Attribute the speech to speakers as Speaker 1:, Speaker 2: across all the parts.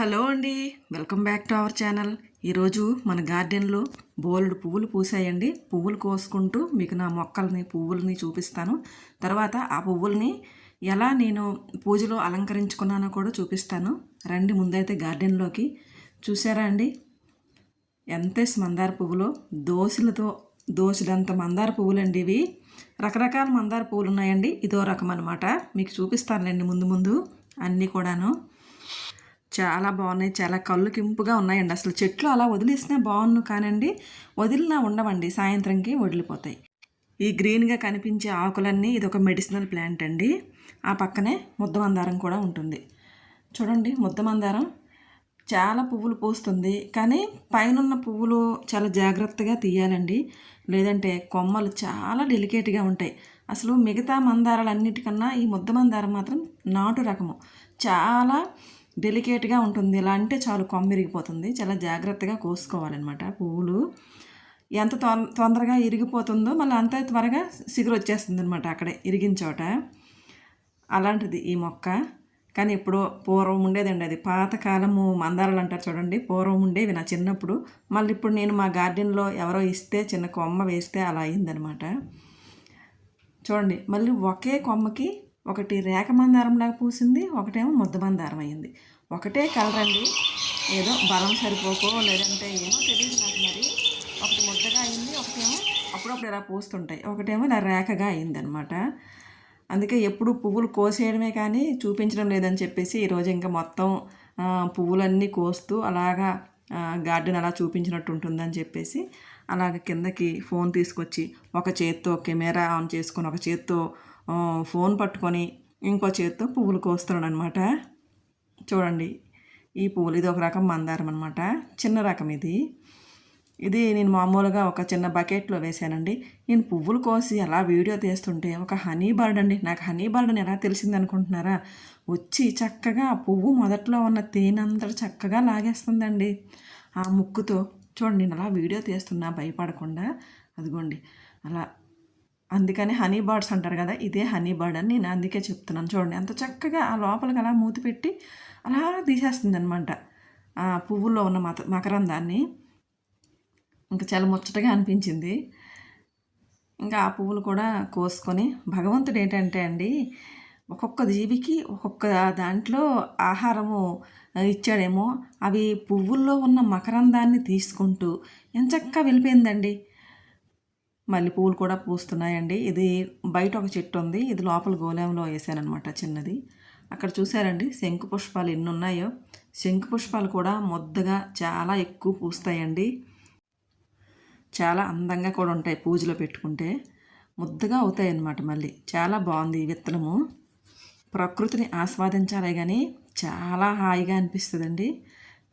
Speaker 1: Hello అండి, welcome back to our channel. ఈరోజు మన గార్డెన్లో బోలెడు పువ్వులు పూసాయండి. పువ్వులు కోసుకుంటూ మీకు నా మొక్కల్ని పువ్వుల్ని చూపిస్తాను. తర్వాత ఆ పువ్వుల్ని ఎలా నేను పూజలో అలంకరించుకున్నానో కూడా చూపిస్తాను. రండి ముందైతే గార్డెన్లోకి. చూసారా అండి ఎంత మందార పువ్వులు, దోసులంత మందార పువ్వులండి ఇవి. రకరకాల మందార పువ్వులు ఉన్నాయండి. ఇదో రకం అనమాట. మీకు చూపిస్తానులేండి ముందు ముందు అన్నీ కూడాను. చాలా బాగున్నాయి, చాలా కళ్ళుకింపుగా ఉన్నాయండి. అసలు చెట్లు అలా వదిలేసినా బాగున్ను కానండి, వదిలినా ఉండవండి, సాయంత్రంకి వదిలిపోతాయి. ఈ గ్రీన్గా కనిపించే ఆకులన్నీ ఇది ఒక మెడిసినల్ ప్లాంట్ అండి. ఆ పక్కనే ముద్దమందారం కూడా ఉంటుంది. చూడండి, ముద్దమందారం చాలా పువ్వులు పూస్తుంది, కానీ పైనున్న పువ్వులు చాలా జాగ్రత్తగా తీయాలండి, లేదంటే కొమ్మలు చాలా డెలికేట్గా ఉంటాయి. అసలు మిగతా మందారాలన్నిటికన్నా ఈ ముద్దమందారం మాత్రం నాటు రకము, చాలా డెలికేట్గా ఉంటుంది. ఇలా అంటే చాలు కొమ్మిరిగిపోతుంది. చాలా జాగ్రత్తగా కోసుకోవాలన్నమాట. పువ్వులు ఎంత తొందరగా ఇరిగిపోతుందో మళ్ళీ అంత త్వరగా సిగురు వచ్చేస్తుంది అనమాట అక్కడే ఇరిగిన చోట. అలాంటిది ఈ మొక్క. కానీ ఎప్పుడో పూర్వం ఉండేదండి, అది పాతకాలము మందారాలు అంటారు చూడండి, పూర్వం ఉండేవి నా చిన్నప్పుడు. మళ్ళీ ఇప్పుడు నేను మా గార్డెన్లో ఎవరో ఇస్తే చిన్న కొమ్మ వేస్తే అలా అయిందనమాట. చూడండి, మళ్ళీ ఒకే కొమ్మకి ఒకటి రేఖ మందారంలాగా పూసింది, ఒకటేమో ముద్ద మందారం అయింది. ఒకటే కలర్ అండి, ఏదో బలం సరిపోకో లేదంటే ఏమో తెలియదు నాకు. మరి ఒకటి ముద్దగా అయింది, ఒకటేమో అప్పుడప్పుడు ఇలా పూస్తుంటాయి, ఒకటేమో ఇలా రేఖగా అయిందనమాట. అందుకే ఎప్పుడు పువ్వులు కోసేయడమే కానీ చూపించడం లేదని చెప్పేసి ఈరోజు ఇంకా మొత్తం పువ్వులన్నీ కోస్తూ అలాగా గార్డెన్ అలా చూపించినట్టు ఉంటుందని చెప్పేసి అలాగ కిందకి ఫోన్ తీసుకొచ్చి ఒక చేత్తో కెమెరా ఆన్ చేసుకొని ఒక చేత్తో ఫోన్ పట్టుకొని ఇంకో చేత్తో పువ్వులు కోస్తున్నాడు అనమాట. చూడండి, ఈ పువ్వులు ఇది ఒక రకం మందారం అనమాట, చిన్న రకం ఇది నేను మామూలుగా ఒక చిన్న బకెట్లో వేసానండి. నేను పువ్వులు కోసి అలా వీడియో తీస్తుంటే ఒక హనీ బర్డ్ అండి, నాకు హనీ బర్డ్ అని ఎలా తెలిసింది అనుకుంటున్నారా, వచ్చి చక్కగా ఆ పువ్వు మొదట్లో ఉన్న తేనంతా చక్కగా లాగేస్తుందండి ఆ ముక్కుతో. చూడండి, నేను అలా వీడియో తీస్తున్నా భయపడకుండా, అదిగోండి అలా. అందుకని హనీ బర్డ్స్ అంటారు కదా, ఇదే హనీ బర్డ్ అని నేను అందుకే చెప్తున్నాను. చూడండి అంత చక్కగా ఆ లోపలికి అలా మూతి పెట్టి అలా తీసేస్తుంది అనమాట ఆ పువ్వుల్లో ఉన్న మకరందాన్ని. ఇంకా చాలా ముచ్చటగా అనిపించింది. ఇంకా ఆ పువ్వులు కూడా కోసుకొని, భగవంతుడు ఏంటంటే అండి ఒక్కొక్క జీవికి ఒక్కొక్క దాంట్లో ఆహారము ఇచ్చాడేమో, అవి పువ్వుల్లో ఉన్న మకరందాన్ని తీసుకుంటూ ఎంచక్కా వెళ్ళిపోయిందండి. మళ్ళీ పువ్వులు కూడా పూస్తున్నాయండి. ఇది బయట ఒక చెట్టు ఉంది, ఇది లోపల గోళంలో వేసానమాట చిన్నది. అక్కడ చూసారండి శంకు పుష్పాలు ఎన్ని ఉన్నాయో. శంకు పుష్పాలు కూడా ముద్దగా చాలా ఎక్కువ పూస్తాయండి, చాలా అందంగా కూడా ఉంటాయి. పూజలో పెట్టుకుంటే ముద్దగా అవుతాయి అన్నమాట. మళ్ళీ చాలా బాగుంది ఈ విత్తనము. ప్రకృతిని ఆస్వాదించాలే కానీ చాలా హాయిగా అనిపిస్తుందండి.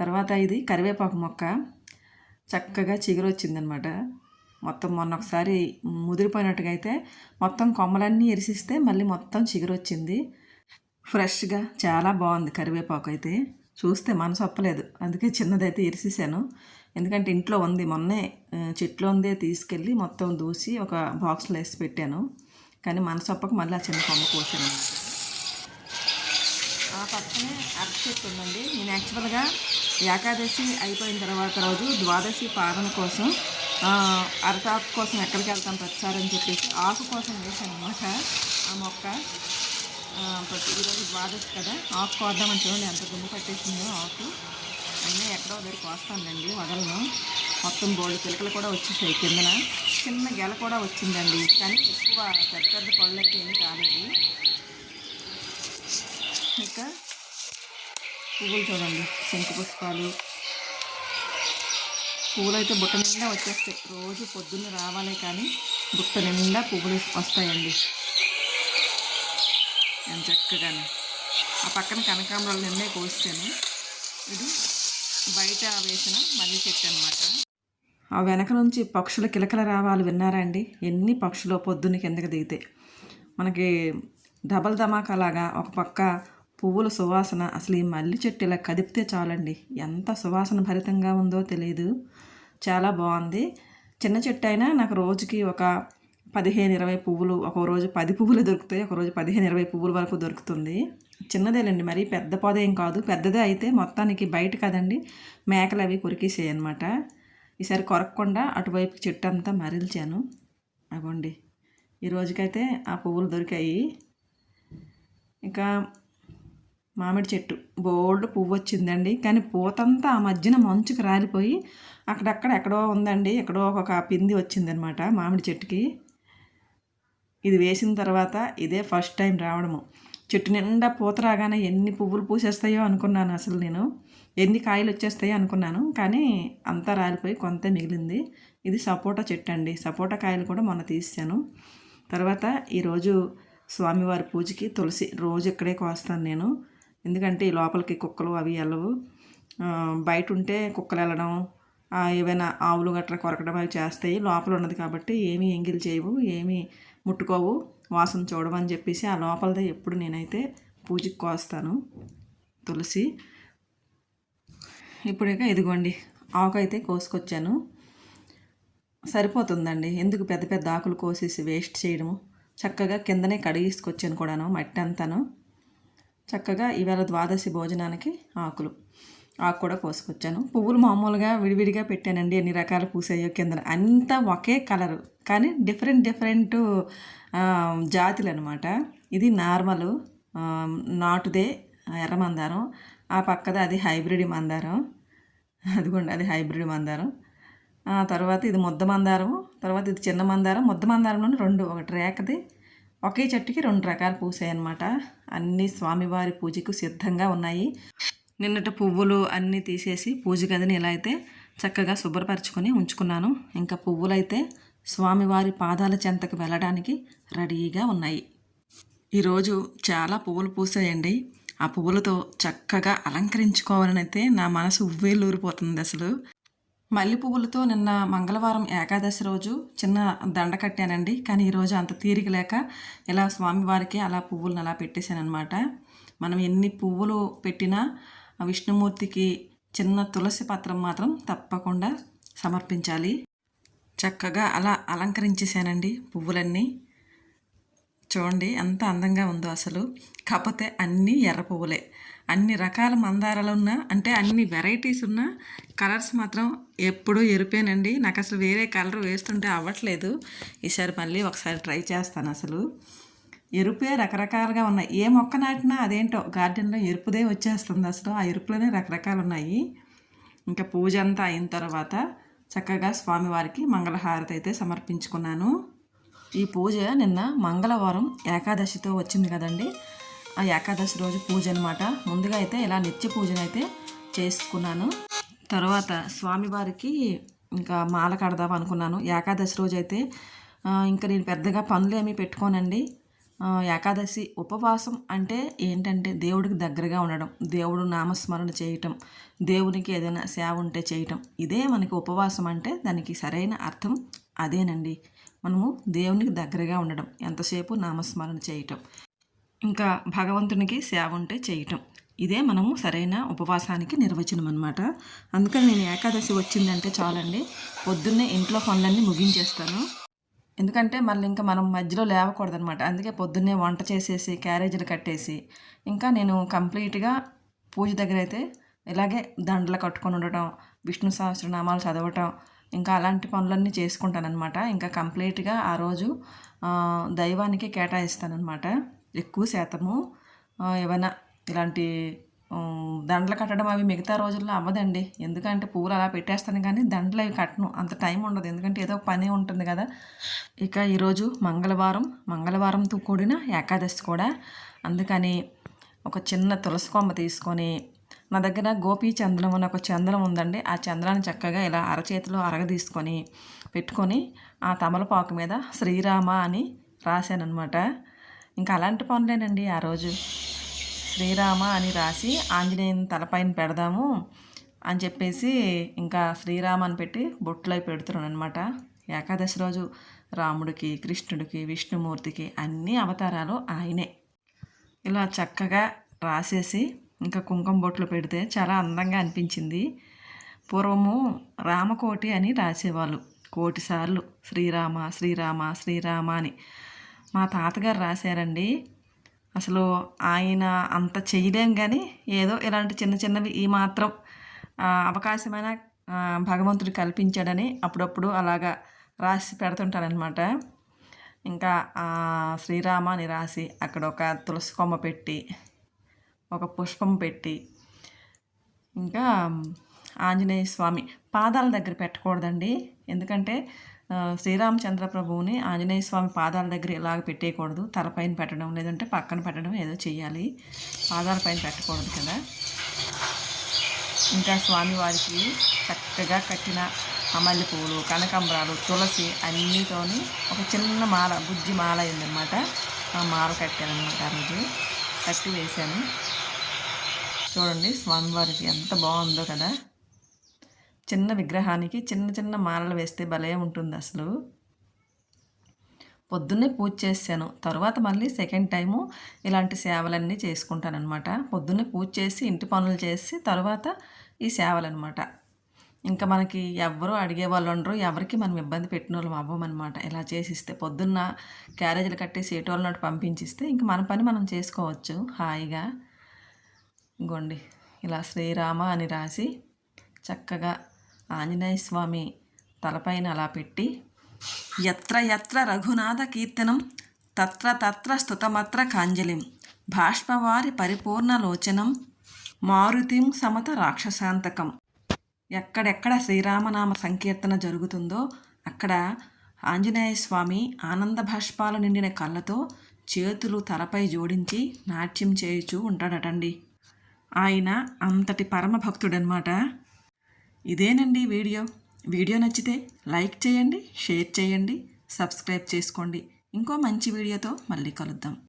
Speaker 1: తర్వాత ఇది కరివేపాకు మొక్క, చక్కగా చిగురు వచ్చిందనమాట. మొత్తం మొన్న ఒకసారి ముదిరిపోయినట్టుగా అయితే మొత్తం కొమ్మలన్నీ ఎరిసిస్తే మళ్ళీ మొత్తం చిగురు వచ్చింది. ఫ్రెష్గా చాలా బాగుంది కరివేపాకు అయితే. చూస్తే మనసు ఒప్పలేదు, అందుకే చిన్నదైతే ఎరిసేసాను. ఎందుకంటే ఇంట్లో ఉంది, మొన్నే చెట్లో ఉందే తీసుకెళ్ళి మొత్తం దూసి ఒక బాక్స్లో వేసి పెట్టాను. కానీ మనసు ఒప్పక మళ్ళీ ఆ చిన్న కొమ్మ కోసాను. ఆ పక్కనే అరటి చెట్టు ఉందండి. నేను యాక్చువల్గా ఏకాదశి అయిపోయిన తర్వాత రోజు ద్వాదశి పాలన కోసం అరటాకు కోసం ఎక్కడికి వెళ్తాం ప్రతిసారి అని చెప్పేసి ఆకు కోసం వేసాను అనమాట ఆ మొక్క. ఈరోజు ద్వాదశి కదా, ఆకు కోద్దామని చూడండి ఎంత గుండు పట్టేసిందో ఆకు. అయినా ఎక్కడో దగ్గర కోస్తానండి, వదలను. మొత్తం బోల్డ్ పిలకలు కూడా వచ్చేసాయి కిందన, చిన్న గెల కూడా వచ్చిందండి, కానీ ఎక్కువ పెద్ద పెద్ద పళ్ళకి ఏమీ రాలేదు. ఇంకా పువ్వులు చూడండి, శంకు పుష్పాలు పువ్వులు అయితే బుట్ట నిండా వచ్చేస్తాయి. రోజు పొద్దున్న రావాలి కానీ బుట్ట నిండా పువ్వులు వస్తాయండి నేను చక్కగానే. ఆ పక్కన కనకాంబరాలు నిన్నే కోసాను. ఇది బయట వేసిన మళ్ళీ చెట్టు అనమాట. ఆ వెనక నుంచి పక్షుల కిలకల రావాలి విన్నారా అండి, ఎన్ని పక్షులు పొద్దున్న కిందకి దిగితే. మనకి డబల్ ధమాకాలాగా ఒక పక్క పువ్వుల సువాసన. అసలు ఈ మల్లి చెట్టు ఇలా కదిపితే చాలండి, ఎంత సువాసన భరితంగా ఉందో తెలియదు. చాలా బాగుంది. చిన్న చెట్టు అయినా నాకు రోజుకి ఒక 15-20 పువ్వులు, ఒక రోజు 10 పువ్వులు దొరుకుతాయి, ఒక రోజు 15-20 పువ్వుల వరకు దొరుకుతుంది. చిన్నదేలేండి, మరీ పెద్ద పొద ఏం కాదు. పెద్దదే అయితే మొత్తానికి బయట కదండి మేకలు అవి కొరికేసాయి అనమాట. ఈసారి కొరకకుండా అటువైపు చెట్టు అంతా మరిల్చాను. అగోండి ఈ రోజుకైతే ఆ పువ్వులు దొరికాయి. ఇంకా మామిడి చెట్టు బోల్డ్ పువ్వు వచ్చిందండి, కానీ పూతంతా ఆ మధ్యన మంచుకు రాలిపోయి అక్కడక్కడ ఎక్కడో ఉందండి. ఎక్కడో ఒక పింది వచ్చిందనమాట మామిడి చెట్టుకి. ఇది వేసిన తర్వాత ఇదే ఫస్ట్ టైం రావడము. చెట్టు నిండా పూత రాగానే ఎన్ని పువ్వులు పూసేస్తాయో అనుకున్నాను. అసలు నేను ఎన్ని కాయలు వచ్చేస్తాయో అనుకున్నాను, కానీ అంతా రాలిపోయి కొంత మిగిలింది. ఇది సపోటా చెట్టు అండి. సపోటా కాయలు కూడా మొన్న తీసాను. తర్వాత ఈరోజు స్వామివారి పూజకి తులసి రోజు ఇక్కడే కోస్తాను నేను. ఎందుకంటే ఈ లోపలికి కుక్కలు అవి వెళ్ళవు. బయట ఉంటే కుక్కలు వెళ్ళడం, ఏవైనా ఆవులు గట్రా కొరకడం అవి చేస్తాయి. లోపల ఉన్నది కాబట్టి ఏమీ ఎంగిల్ చేయవు, ఏమీ ముట్టుకోవు, వాసన చూడమని చెప్పేసి ఆ లోపలదే ఎప్పుడు నేనైతే పూజకి కోస్తాను తులసి. ఇప్పుడేక ఇదిగోండి ఆకు కోసుకొచ్చాను. సరిపోతుందండి, ఎందుకు పెద్ద పెద్ద ఆకులు కోసేసి వేస్ట్ చేయడము. చక్కగా కిందనే కడిగేసుకొచ్చాను కూడాను, మట్టి అంతాను. చక్కగా ఈవేళ ద్వాదశి భోజనానికి ఆకు కూడా కోసుకొచ్చాను. పువ్వులు మామూలుగా విడివిడిగా పెట్టానండి, ఎన్ని రకాలు పూసాయో కింద. అంతా ఒకే కలరు, కానీ డిఫరెంట్ జాతులు అనమాట. ఇది నార్మల్ నాటుదే ఎర్ర మందారం, ఆ పక్కద అది హైబ్రిడ్ మందారం. అదిగోండి అది హైబ్రిడ్ మందారం. తర్వాత ఇది ముద్ద మందారం, తర్వాత ఇది చిన్న మందారం. ముద్ద మందారంలోనే రెండు, ఒకటి రేకది. ఒకే చెట్టుకి 2 రకాలు పూసాయి అన్నమాట. అన్నీ స్వామివారి పూజకు సిద్ధంగా ఉన్నాయి. నిన్నటి పువ్వులు అన్నీ తీసేసి పూజ గదిని ఇలా అయితే చక్కగా శుభ్రపరచుకొని ఉంచుకున్నాను. ఇంకా పువ్వులైతే స్వామివారి పాదాల చెంతకు వెళ్ళడానికి రెడీగా ఉన్నాయి. ఈరోజు చాలా పువ్వులు పూసాయండి. ఆ పువ్వులతో చక్కగా అలంకరించుకోవాలని అయితే నా మనసు ఉవ్వేళ్ళూరిపోతుంది అసలు. మల్లె పువ్వులతో నిన్న మంగళవారం ఏకాదశి రోజు చిన్న దండ కట్టానండి, కానీ ఈరోజు అంత తీరిక లేక ఇలా స్వామివారికి అలా పువ్వులను అలా పెట్టేశానమాట. మనం ఎన్ని పువ్వులు పెట్టినా విష్ణుమూర్తికి చిన్న తులసి పత్రం మాత్రం తప్పకుండా సమర్పించాలి. చక్కగా అలా అలంకరించేశానండి పువ్వులన్నీ. చూడండి ఎంత అందంగా ఉందో అసలు. కాకపోతే అన్నీ ఎర్ర పువ్వులే. అన్ని రకాల మందారాలు ఉన్నా, అంటే అన్ని వెరైటీస్ ఉన్న కలర్స్ మాత్రం ఎప్పుడూ ఎరుపేనండి. నాకు అసలు వేరే కలర్ వేస్తుంటే అవ్వట్లేదు. ఈసారి మళ్ళీ ఒకసారి ట్రై చేస్తాను. అసలు ఎరుపే రకరకాలుగా ఉన్నాయి. ఏ మొక్క నాటినా అదేంటో గార్డెన్లో ఎరుపుదే వచ్చేస్తుంది. అసలు ఆ ఎరుపులోనే రకరకాలు ఉన్నాయి. ఇంకా పూజ అంతా అయిన తర్వాత చక్కగా స్వామివారికి మంగళహారతి అయితే సమర్పించుకున్నాను. ఈ పూజ నిన్న మంగళవారం ఏకాదశితో వచ్చింది కదండి. ఆ ఏకాదశి రోజు పూజ అనమాట. ముందుగా అయితే ఇలా నిత్య పూజను అయితే చేసుకున్నాను. తర్వాత స్వామివారికి ఇంకా మాల కడదాం అనుకున్నాను. ఏకాదశి రోజు అయితే ఇంకా నేను పెద్దగా పనులు ఏమీ పెట్టుకోనండి. ఏకాదశి ఉపవాసం అంటే ఏంటంటే దేవుడికి దగ్గరగా ఉండడం, దేవుడు నామస్మరణ చేయటం, దేవునికి ఏదైనా సేవ ఉంటే చేయటం. ఇదే మనకి ఉపవాసం అంటే దానికి సరైన అర్థం అదేనండి. మనము దేవునికి దగ్గరగా ఉండడం, ఎంతసేపు నామస్మరణ చేయటం, ఇంకా భగవంతునికి సేవ ఉంటే చేయటం. ఇదే మనము సరైన ఉపవాసానికి నిర్వచనం అనమాట. అందుకని నేను ఏకాదశి వచ్చిందంటే చాలండి, పొద్దున్నే ఇంట్లో పనులన్నీ ముగించేస్తాను. ఎందుకంటే మళ్ళీ ఇంకా మనం మధ్యలో లేవకూడదనమాట. అందుకే పొద్దున్నే వంట చేసేసి క్యారేజీలు కట్టేసి ఇంకా నేను కంప్లీట్గా పూజ దగ్గర అయితే ఇలాగే దండలు కట్టుకొని ఉండటం, విష్ణు సహస్రనామాలు చదవటం, ఇంకా అలాంటి పనులన్నీ చేసుకుంటానమాట. ఇంకా కంప్లీట్గా ఆ రోజు దైవానికి కేటాయిస్తానమాట. ఎక్కువ శాతము ఏమైనా ఇలాంటి దండలు కట్టడం అవి మిగతా రోజుల్లో అవ్వదండి. ఎందుకంటే పువ్వులు అలా పెట్టేస్తాను, కానీ దండలు అవి కట్టను, అంత టైం ఉండదు. ఎందుకంటే ఏదో పని ఉంటుంది కదా. ఇక ఈరోజు మంగళవారంతో కూడిన ఏకాదశి కూడా. అందుకని ఒక చిన్న తులసి కొమ్మ తీసుకొని, నా దగ్గర గోపీ చంద్రం అని ఒక చంద్రం ఉందండి. ఆ చంద్రాన్ని చక్కగా ఇలా అరచేతిలో అరగదీసుకొని పెట్టుకొని ఆ తమలపాకు మీద శ్రీరామ అని రాశానమాట. ఇంకా అలాంటి పనులేనండి. ఆ రోజు శ్రీరామ అని రాసి ఆంజనేయుని తలపైన పెడదాము అని చెప్పేసి ఇంకా శ్రీరామ అని పెట్టి బొట్లు పెడుతున్నాను అనమాట. ఏకాదశి రోజు రాముడికి, కృష్ణుడికి, విష్ణుమూర్తికి అన్ని అవతారాలు ఆయనే. ఇలా చక్కగా రాసేసి ఇంకా కుంకుమ బొట్లు పెడితే చాలా అందంగా అనిపించింది. పూర్వము రామకోటి అని రాసేవాళ్ళు, 1,000,000 సార్లు శ్రీరామ శ్రీరామ శ్రీరామ అని మా తాతగారు రాశారండి. అసలు ఆయన అంత చేయలేం కానీ ఏదో ఇలాంటి చిన్న చిన్నవి ఈ మాత్రం అవకాశమైన భగవంతుడు కల్పించాడని అప్పుడప్పుడు అలాగా రాసి పెడుతుంటానన్నమాట. ఇంకా శ్రీరామ అని రాసి అక్కడ ఒక తులసి కొమ్మ పెట్టి ఒక పుష్పం పెట్టి, ఇంకా ఆంజనేయ స్వామి పాదాల దగ్గర పెట్టకూడదండి. ఎందుకంటే శ్రీరామచంద్ర ప్రభువుని ఆంజనేయ స్వామి పాదాల దగ్గర ఇలాగ పెట్టేయకూడదు. తలపైన పెట్టడం లేదంటే పక్కన పెట్టడం ఏదో చెయ్యాలి, పాదాల పైన పెట్టకూడదు కదా. ఇంకా స్వామివారికి చక్కగా కట్టిన మల్లె పువ్వులు, కనకాంబరాలు, తులసి అన్నితోని ఒక చిన్న మాల, బుజ్జి మాల అయిందనమాట. ఆ మాల కట్టానమాట. ఆ రోజు కట్టి వేశాను. చూడండి స్వామివారికి ఎంత బాగుందో కదా. చిన్న విగ్రహానికి చిన్న చిన్న మాలలు వేస్తే భలే ఉంటుంది అసలు. పొద్దున్నే పూజ చేశాను. తర్వాత మళ్ళీ సెకండ్ టైము ఇలాంటి సేవలన్నీ చేసుకుంటానమాట. పొద్దున్నే పూజ చేసి ఇంటి పనులు చేసి తర్వాత ఈ సేవలనమాట. ఇంకా మనకి ఎవ్వరూ అడిగే వాళ్ళు ఉండరు, ఎవరికి మనం ఇబ్బంది పెట్టిన వాళ్ళం అవ్వమన్నమాట. ఇలా చేసిస్తే పొద్దున్న క్యారేజీలు కట్టేసి ఎటోళ్ళనట్టు పంపించిస్తే ఇంక మన పని మనం చేసుకోవచ్చు హాయిగా. ఇంకోండి ఇలా శ్రీరామ అని రాసి చక్కగా ఆంజనేయ స్వామి తలపైన అలా పెట్టి, ఎత్ర ఎత్ర రఘునాథ కీర్తనం తత్ర తత్ర స్తుతమత్ర కాంజలిం భాష్పవారి పరిపూర్ణలోచనం మారుతిం సమత రాక్షసాంతకం. ఎక్కడెక్కడ శ్రీరామనామ సంకీర్తన జరుగుతుందో అక్కడ ఆంజనేయ స్వామి ఆనంద భాష్పాలు నిండిన కళ్ళతో చేతులు తలపై జోడించి నాట్యం చేయుచూ ఉంటాడటండి. ఆయన అంతటి పరమ భక్తుడనమాట. ఇదేనండి వీడియో నచ్చితే లైక్ చేయండి, షేర్ చేయండి, సబ్స్క్రైబ్ చేసుకోండి. ఇంకో మంచి వీడియోతో మళ్ళీ కలుద్దాం.